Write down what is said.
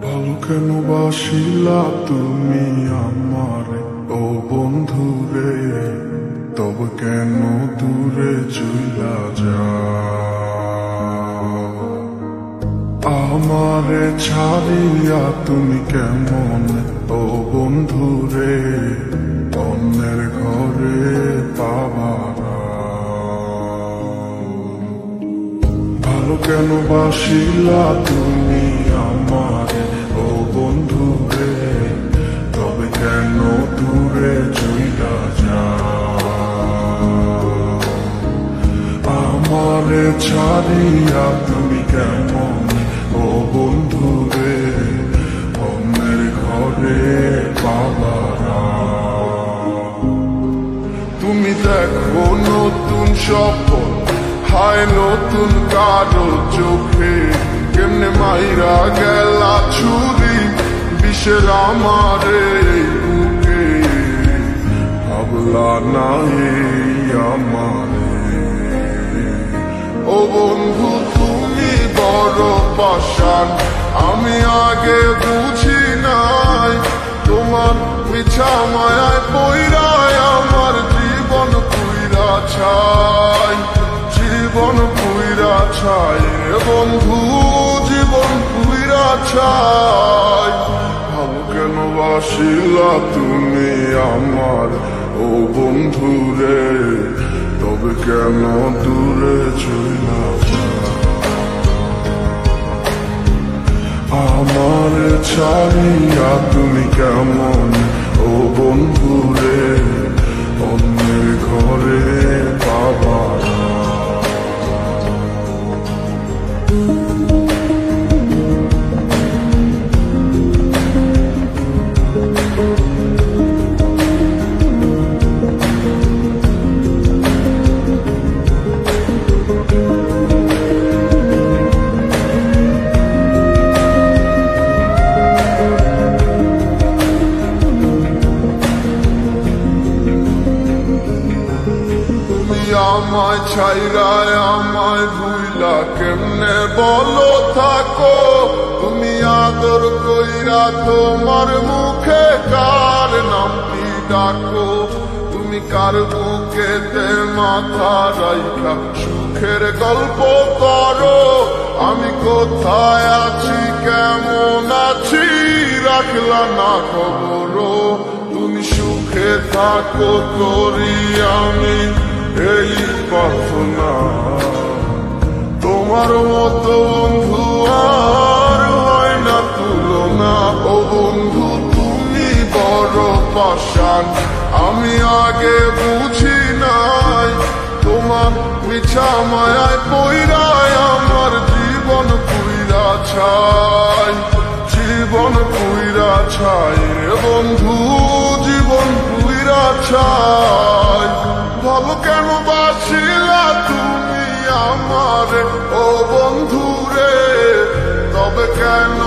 ভালো কেন বাসিলা তুমি আমারে ও বন্ধু রে, তবে কেন দূরে চইলা যাও? আমারে ছাড়িয়া তুমি কেমন ও বন্ধু রে, অন্যের ঘরে পাবারা। ভালো কেন বাসিলা তুমি আমারে ও বন্ধু রে, তবে কেন দূরে চইলা যাও? আমারে ছাড়িয়া তুমি কেমন ও বন্ধু রে, অন্যের ঘরে বাবারা। তুমি দেখো নতুন স্বপ্ন, হায় নতুন কারো চোখে, কেমনে মাইরা গেলা ছুরি বিষের আমারে বুকে। ভাবলা না এই আমারে ও বন্ধু, তুমি বড় পাষাণ, আমি আগে বুঝি নাই। তোমার মিছা মায়ায় পইরায় আমার জীবন পুইরা ছাই, জীবন পুইরা ছাই রে বন্ধু, জীবন পুইরা ছাই। ভালো কেন বাসিলা তুমি আমার ও বন্ধু রে, তবে কেন দূরে চইলা যাও? আমার ছাড়িয়া তুমি কেমন ও বন্ধু রে, অন্যের ঘরে বাবারা। আমায় ছাইরায় আমায় ভুইলা কেমনে বলো থাকো? তুমি আদর কইরা তোমার মুখে কার নামটি ডাকো? তুমি কার বুকেতে মাথা রাইখা সুখের গল্প করো? আমি কোথায় আছি কেমন আছি রাখলা না খবর। তুমি সুখে থাকো করি আমি এই প্রার্থনা, তোমার মতো বন্ধু আর হয় না তুলনা। ও বন্ধু তুমি বড় পাষাণ, আমি আগে বুঝি নাই। তোমার মিছা মায়ায় পইরায় আমার জীবন পুইরা ছাই, জীবন পুইরা ছাই রে বন্ধু, জীবন পুইরা ছাই। ভালো কেন বাসিলা তুমি আমারে ও বন্ধু রে, তবে কেন